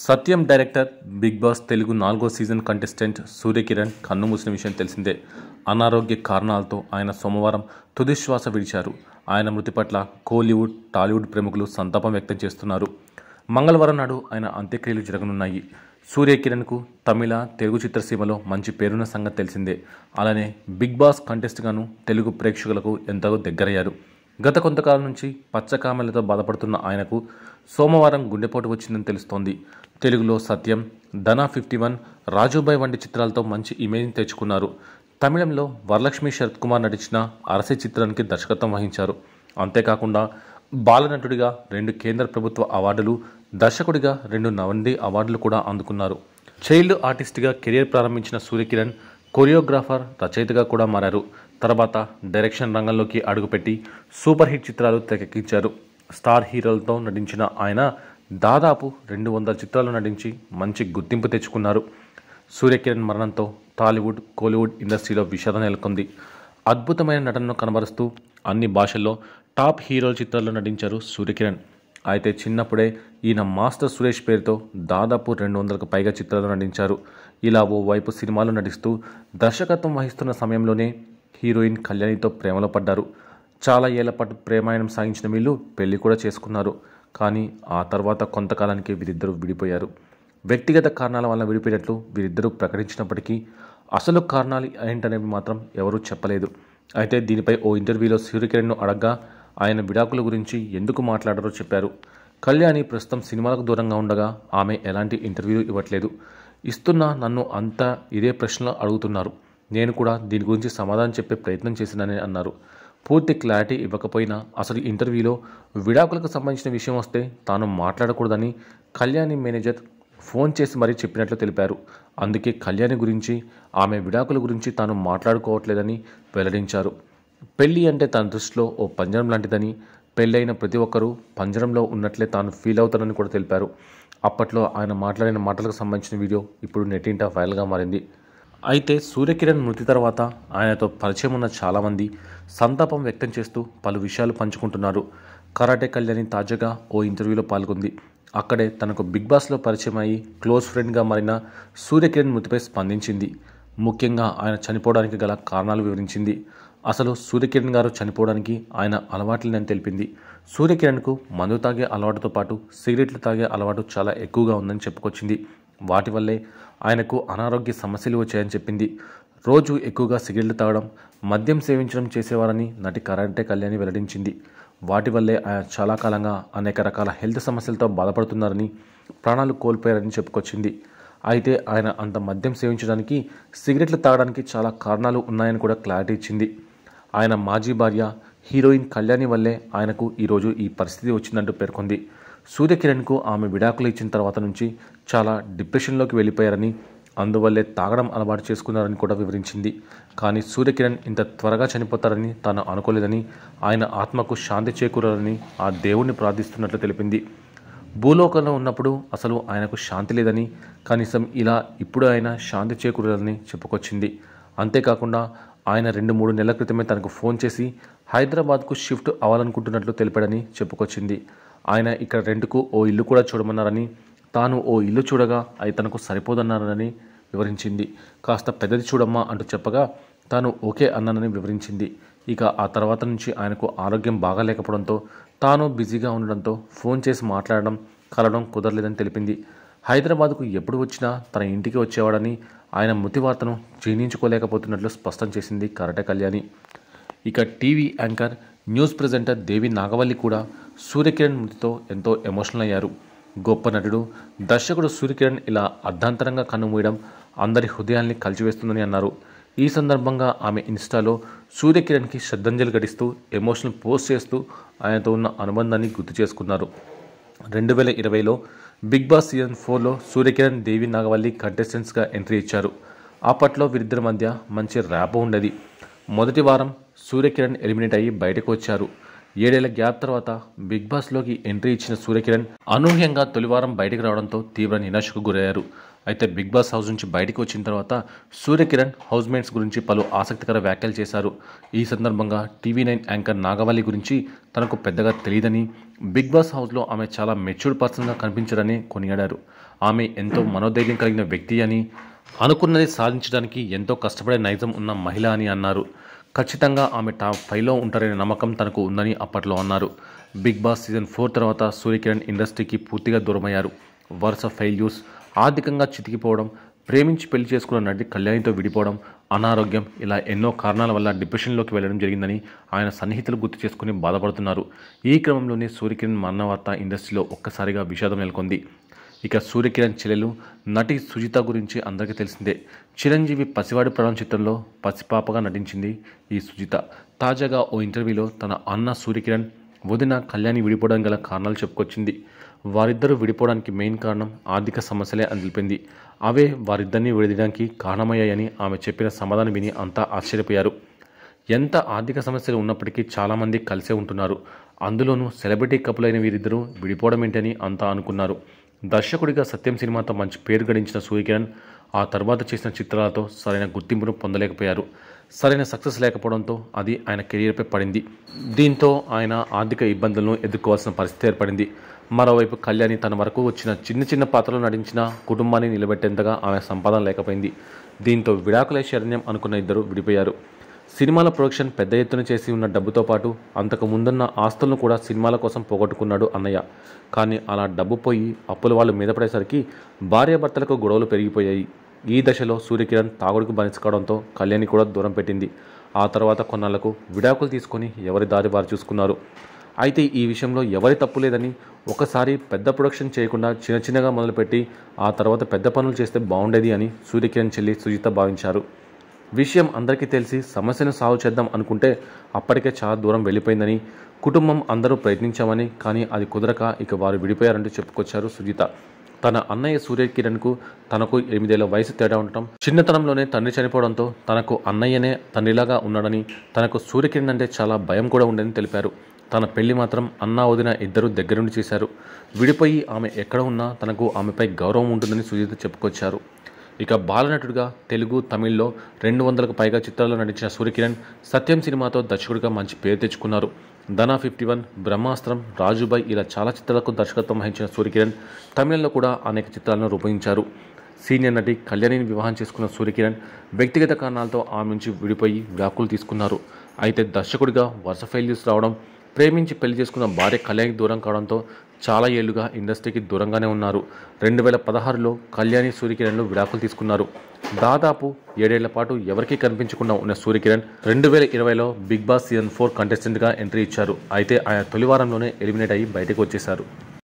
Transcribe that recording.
సత్యం director big boss Telugu 4వ season contestant Surya Kiran కన్నుమూసిన విషయం తెలిసిందే. అనారోగ్య కారణాలతో ఆయన సోమవారం తుదిశ్వాస విడిచారు. ఆయన మృతి పట్ల కోలీవుడ్, టాలీవుడ్ ప్రముఖులు సంతాపం వ్యక్తం చేస్తున్నారు. మంగళవారం నాడు ఆయన అంత్యక్రియలు జరగనున్నాయి. సూర్యకిరణ్కు తమిళ, తెలుగు చిత్రసీమలో మంచి పేరున్న సంగతి తెలిసిందే. అలానే బిగ్ బాస్ కంటెస్ట్గాను తెలుగు ప్రేక్షకులకు ఎంతో దగ్గరయ్యారు. గత కొంతకాలం నుంచి పచ్చకామెలతో బాధపడుతున్న ఆయనకు సోమవారం గుండెపోటు వచ్చిందని తెలుస్తోంది. తెలుగులో సత్యం, ధనా 51, రాజుబాయ్ వంటి చిత్రాలతో మంచి ఇమేజ్ని తెచ్చుకున్నారు. తమిళంలో వరలక్ష్మి శరత్ కుమార్ నటించిన అరసే చిత్రానికి దర్శకత్వం వహించారు. అంతేకాకుండా బాలనటుడిగా 2 కేంద్ర ప్రభుత్వ అవార్డులు, దర్శకుడిగా 2 నంది అవార్డులు కూడా అందుకున్నారు. చైల్డ్ ఆర్టిస్ట్గా కెరీర్ ప్రారంభించిన సూర్యకిరణ్ కొరియోగ్రాఫర్, రచయితగా కూడా మారారు. తర్వాత డైరెక్షన్ రంగంలోకి అడుగుపెట్టి సూపర్ హిట్ చిత్రాలు తెరకెక్కించారు. స్టార్ హీరోలతో నటించిన ఆయన దాదాపు 200 చిత్రాలు నటించి మంచి గుర్తింపు తెచ్చుకున్నారు. సూర్యకిరణ్ మరణంతో టాలీవుడ్, కోలీవుడ్ ఇండస్ట్రీలో విషాదం నెలకొంది. అద్భుతమైన నటనను కనబరుస్తూ అన్ని భాషల్లో టాప్ హీరోల చిత్రాల్లో నటించారు సూర్యకిరణ్. అయితే చిన్నప్పుడే ఈయన మాస్టర్ సురేష్ పేరుతో దాదాపు 200కు పైగా చిత్రాలు నటించారు. ఇలా ఓవైపు సినిమాలు నటిస్తూ దర్శకత్వం వహిస్తున్న సమయంలోనే హీరోయిన్ కళ్యాణితో ప్రేమలో పడ్డారు. చాలా ఏళ్ల పాటు ప్రేమాయణం సాగించిన వీళ్ళు పెళ్లి కూడా చేసుకున్నారు. కానీ ఆ తర్వాత కొంతకాలానికి వీరిద్దరూ విడిపోయారు. వ్యక్తిగత కారణాల వల్ల విడిపోయినట్లు వీరిద్దరూ ప్రకటించినప్పటికీ అసలు కారణాలు ఏంటనేవి మాత్రం ఎవరూ చెప్పలేదు. అయితే దీనిపై ఓ ఇంటర్వ్యూలో సూర్యకిరణ్ను అడగ్గా ఆయన విడాకుల గురించి ఎందుకు మాట్లాడారో చెప్పారు. కళ్యాణి ప్రస్తుతం సినిమాలకు దూరంగా ఉండగా ఆమె ఎలాంటి ఇంటర్వ్యూలు ఇవ్వట్లేదు. ఇస్తున్నా నన్ను అంతా ఇదే ప్రశ్నలు అడుగుతున్నారు. నేను కూడా దీని గురించి సమాధానం చెప్పే ప్రయత్నం చేసినని అన్నారు. పూర్తి క్లారిటీ ఇవ్వకపోయినా అసలు ఇంటర్వ్యూలో విడాకులకు సంబంధించిన విషయం వస్తే తాను మాట్లాడకూడదని కళ్యాణి మేనేజర్ ఫోన్ చేసి మరీ చెప్పినట్లు తెలిపారు. అందుకే కళ్యాణి గురించి, ఆమె విడాకుల గురించి తాను మాట్లాడుకోవట్లేదని వెల్లడించారు. పెళ్లి అంటే తన దృష్టిలో ఓ పంజరం లాంటిదని, పెళ్ళైన ప్రతి ఒక్కరూ పంజరంలో ఉన్నట్లే తాను ఫీల్ అవుతానని కూడా తెలిపారు. అప్పట్లో ఆయన మాట్లాడిన మాటలకు సంబంధించిన వీడియో ఇప్పుడు నెట్టింట వైరల్గా మారింది. అయితే సూర్యకిరణ్ మృతి తర్వాత ఆయనతో పరిచయం ఉన్న చాలామంది సంతాపం వ్యక్తం చేస్తూ పలు విషయాలు పంచుకుంటున్నారు. కరాటే కళ్యాణి తాజాగా ఓ ఇంటర్వ్యూలో పాల్గొంది. అక్కడే తనకు బిగ్ బాస్లో పరిచయం అయ్యి క్లోజ్ ఫ్రెండ్గా మారిన సూర్యకిరణ్ మృతిపై స్పందించింది. ముఖ్యంగా ఆయన చనిపోవడానికి గల కారణాలు వివరించింది. అసలు సూర్యకిరణ్ గారు చనిపోవడానికి ఆయన అలవాట్లేనని తెలిపింది. సూర్యకిరణ్కు మందు తాగే అలవాటుతో పాటు సిగరెట్లు తాగే అలవాటు చాలా ఎక్కువగా ఉందని చెప్పుకొచ్చింది. వాటి వల్లే ఆయనకు అనారోగ్య సమస్యలు వచ్చాయని చెప్పింది. రోజు ఎక్కువగా సిగరెట్లు తాగడం, మద్యం సేవించడం చేసేవారని నటి కరాటే కళ్యాణి వెల్లడించింది. వాటి వల్లే ఆయన చాలా కాలంగా అనేక రకాల హెల్త్ సమస్యలతో బాధపడుతున్నారని, ప్రాణాలు కోల్పోయారని చెప్పుకొచ్చింది. అయితే ఆయన అంత మద్యం సేవించడానికి, సిగరెట్లు తాగడానికి చాలా కారణాలు ఉన్నాయని కూడా క్లారిటీ ఇచ్చింది. ఆయన మాజీ భార్య హీరోయిన్ కళ్యాణి వల్లే ఆయనకు ఈరోజు ఈ పరిస్థితి వచ్చిందంటూ పేర్కొంది. సూర్యకిరణ్కు ఆమె విడాకులు ఇచ్చిన తర్వాత నుంచి చాలా డిప్రెషన్లోకి వెళ్ళిపోయారని, అందువల్లే తాగడం అలవాటు చేసుకున్నారని కూడా వివరించింది. కానీ సూర్యకిరణ్ ఇంత త్వరగా చనిపోతారని తాను అనుకోలేదని, ఆయన ఆత్మకు శాంతి చేకూరాలని ఆ దేవుణ్ణి ప్రార్థిస్తున్నట్లు తెలిపింది. భూలోకంలో ఉన్నప్పుడు అసలు ఆయనకు శాంతి లేదని, కనీసం ఇలా ఇప్పుడు ఆయన శాంతి చేకూరాలని చెప్పుకొచ్చింది. అంతేకాకుండా ఆయన 2-3 నెలల క్రితమే తనకు ఫోన్ చేసి హైదరాబాద్కు షిఫ్ట్ అవ్వాలనుకుంటున్నట్లు తెలిపాడని చెప్పుకొచ్చింది. ఆయన ఇక్కడ రెంట్కు ఓ ఇల్లు కూడా చూడమన్నారని, తాను ఓ ఇల్లు చూడగా అది తనకు సరిపోదన్నారని వివరించింది. కాస్త పెద్దది చూడమ్మా అంటూ చెప్పగా తాను ఓకే అన్నానని వివరించింది. ఇక ఆ తర్వాత నుంచి ఆయనకు ఆరోగ్యం బాగాలేకపోవడంతో, తాను బిజీగా ఉండడంతో ఫోన్ చేసి మాట్లాడడం, కలవడం కుదరలేదని తెలిపింది. హైదరాబాద్కు ఎప్పుడు వచ్చినా తన ఇంటికి వచ్చేవాడని, ఆయన మృతి వార్తను జీర్ణించుకోలేకపోతున్నట్లు స్పష్టం చేసింది కరాటే కళ్యాణి. ఇక టీవీ యాంకర్, న్యూస్ ప్రెజెంటర్ దేవి నాగవల్లి కూడా సూర్యకిరణ్ మృతితో ఎంతో ఎమోషనల్ అయ్యారు. గొప్ప నటుడు, దర్శకుడు సూర్యకిరణ్ ఇలా అర్ధాంతరంగా కన్నుమూయడం అందరి హృదయాల్ని కలిచివేస్తుందని అన్నారు. ఈ సందర్భంగా ఆమె ఇన్స్టాలో సూర్యకిరణ్కి శ్రద్ధాంజలి ఘటిస్తూ ఎమోషనల్ పోస్ట్ చేస్తూ ఆయనతో ఉన్న అనుబంధాన్ని గుర్తు చేసుకున్నారు. 2020లో బిగ్ బాస్ సీజన్ 4లో సూర్యకిరణ్, దేవి నాగవల్లి కంటెస్టెంట్స్గా ఎంట్రీ ఇచ్చారు. అప్పట్లో వీరిద్దరి మధ్య మంచి ర్యాపో ఉండేది. మొదటి వారం సూర్యకిరణ్ ఎలిమినేట్ అయ్యి బయటకు వచ్చారు. 7 ఏళ్ల గ్యాప్ తర్వాత బిగ్ బాస్లోకి ఎంట్రీ ఇచ్చిన సూర్యకిరణ్ అనూహ్యంగా తొలివారం బయటకు రావడంతో తీవ్ర నిరాశకు గురయ్యారు. అయితే బిగ్ బాస్ హౌస్ నుంచి బయటకు వచ్చిన తర్వాత సూర్యకిరణ్ హౌస్మేట్స్ గురించి పలు ఆసక్తికర వ్యాఖ్యలు చేశారు. ఈ సందర్భంగా టీవీ9 యాంకర్ నాగవల్లి గురించి తనకు పెద్దగా తెలియదని, బిగ్ బాస్ హౌస్లో ఆమె చాలా మెచ్యూర్డ్ పర్సన్గా కనిపించారని కొనియాడారు. ఆమె ఎంతో మనోధైర్యం కలిగిన వ్యక్తి అని, అనుకున్నది సాధించడానికి ఎంతో కష్టపడే నైజం ఉన్న మహిళ అని అన్నారు. ఖచ్చితంగా ఆమె టాప్ 5లో ఉంటారనే నమ్మకం తనకు ఉందని అప్పట్లో అన్నారు. బిగ్ బాస్ సీజన్ 4 తర్వాత సూర్యకిరణ్ ఇండస్ట్రీకి పూర్తిగా దూరమయ్యారు. వరుస ఫెయిల్యూర్స్, ఆర్థికంగా చితికిపోవడం, ప్రేమించి పెళ్లి చేసుకున్న నటి కళ్యాణితో విడిపోవడం, అనారోగ్యం ఇలా ఎన్నో కారణాల వల్ల డిప్రెషన్లోకి వెళ్లడం జరిగిందని ఆయన సన్నిహితులు గుర్తు చేసుకుని బాధపడుతున్నారు. ఈ క్రమంలోనే సూర్యకిరణ్ మరణ వార్త ఇండస్ట్రీలో ఒక్కసారిగా విషాదం నెలకొంది. ఇక సూర్యకిరణ్ చెల్లెలు నటి సుజిత గురించి అందరికీ తెలిసిందే. చిరంజీవి పసివాడి ప్రాణం చిత్రంలో పసిపాపగా నటించింది ఈ సుజిత. తాజాగా ఓ ఇంటర్వ్యూలో తన అన్న సూర్యకిరణ్, వదిన కళ్యాణి విడిపోవడం గల కారణాలు చెప్పుకొచ్చింది. వారిద్దరూ విడిపోవడానికి మెయిన్ కారణం ఆర్థిక సమస్యలే అని తెలిపింది. అవే వారిద్దరిని విడదీయడానికి కారణమయ్యాయని ఆమె చెప్పిన సమాధానం విని అంతా ఆశ్చర్యపోయారు. ఎంత ఆర్థిక సమస్యలు ఉన్నప్పటికీ చాలామంది కలిసే ఉంటున్నారు, అందులోనూ సెలబ్రిటీ కపుల్ అయిన వీరిద్దరూ విడిపోవడం ఏంటని అంతా అనుకున్నారు. దర్శకుడిగా సత్యం సినిమాతో మంచి పేరు గడించిన సూర్యకిరణ్ ఆ తర్వాత చేసిన చిత్రాలతో సరైన గుర్తింపును పొందలేకపోయారు. సరైన సక్సెస్ లేకపోవడంతో అది ఆయన కెరీర్పై పడింది. దీంతో ఆయన ఆర్థిక ఇబ్బందులను ఎదుర్కోవాల్సిన పరిస్థితి ఏర్పడింది. మరోవైపు కళ్యాణి తన వరకు వచ్చిన చిన్న పాత్రలు నటించిన కుటుంబాన్ని నిలబెట్టేంతగా ఆమె సంపాదన లేకపోయింది. దీంతో విడాకులే శరణ్యం అనుకున్న ఇద్దరు విడిపోయారు. సినిమాల ప్రొడక్షన్ పెద్ద ఎత్తున చేసి ఉన్న డబ్బుతో పాటు అంతకు ముందున్న ఆస్తులను కూడా సినిమాల కోసం పోగొట్టుకున్నాడు అన్నయ్య. కానీ అలా డబ్బు పోయి అప్పుల వాళ్ళు మీద పడేసరికి భార్యాభర్తలకు గొడవలు పెరిగిపోయాయి. ఈ దశలో సూర్యకిరణ్ తాగుడుకు బానిసకావడంతో కళ్యాణి కూడా దూరం పెట్టింది. ఆ తర్వాత కొన్నాళ్లకు విడాకులు తీసుకొని ఎవరి దారి వారు చూసుకున్నారు. అయితే ఈ విషయంలో ఎవరి తప్పు లేదని, ఒకసారి పెద్ద ప్రొడక్షన్ చేయకుండా చిన్నగా మొదలుపెట్టి ఆ తర్వాత పెద్ద పనులు చేస్తే బాగుండేది అని సూర్యకిరణ్ చెల్లి సుజిత భావించారు. విషయం అందరికీ తెలిసి సమస్యను సాల్వ్ చేద్దాం అనుకుంటే అప్పటికే చాలా దూరం వెళ్ళిపోయిందని, కుటుంబం అందరూ ప్రయత్నించామని, కానీ అది కుదరక ఇక వారు విడిపోయారంటూ చెప్పుకొచ్చారు సుజిత. తన అన్నయ్య సూర్యకిరణ్కు తనకు 8 ఏళ్ల వయసు తేడా ఉండటం, చిన్నతనంలోనే తండ్రి చనిపోవడంతో తనకు అన్నయ్యనే తండ్రిలాగా ఉన్నాడని, తనకు సూర్యకిరణ్ అంటే చాలా భయం కూడా ఉండని తెలిపారు. తన పెళ్లి మాత్రం అన్నా వదిన ఇద్దరూ దగ్గరుండి చేశారు. విడిపోయి ఆమె ఎక్కడ ఉన్నా తనకు ఆమెపై గౌరవం ఉంటుందని సుజిత చెప్పుకొచ్చారు. ఇక బాలనటుడిగా తెలుగు, తమిళ్లో 200కు పైగా చిత్రాల్లో నటించిన సూర్యకిరణ్ సత్యం సినిమాతో దర్శకుడిగా మంచి పేరు తెచ్చుకున్నారు. ధనా 51, బ్రహ్మాస్త్రం, రాజుబాయ్ ఇలా చాలా చిత్రాలకు దర్శకత్వం వహించిన సూర్యకిరణ్ తమిళంలో కూడా అనేక చిత్రాలను రూపొందించారు. సీనియర్ నటి కళ్యాణిని వివాహం చేసుకున్న సూర్యకిరణ్ వ్యక్తిగత కారణాలతో ఆమె నుంచి విడిపోయి విడాకులు తీసుకున్నారు. అయితే దర్శకుడిగా వరుస ఫెయిల్యూర్స్ రావడం, ప్రేమించి పెళ్లి చేసుకున్న భార్య కళ్యాణికి దూరం కావడంతో చాలా ఏళ్లుగా ఇండస్ట్రీకి దూరంగానే ఉన్నారు. 2016లో కళ్యాణి సూర్యకిరణ్లు విడాకులు తీసుకున్నారు. దాదాపు 7 ఏళ్ల పాటు ఎవరికీ కనిపించకుండా ఉన్న సూర్యకిరణ్ 2020లో బిగ్ బాస్ సీజన్ 4 కంటెస్టెంట్గా ఎంట్రీ ఇచ్చారు. అయితే ఆయన తొలి వారంలోనే ఎలిమినేట్ అయ్యి బయటకు వచ్చేశారు.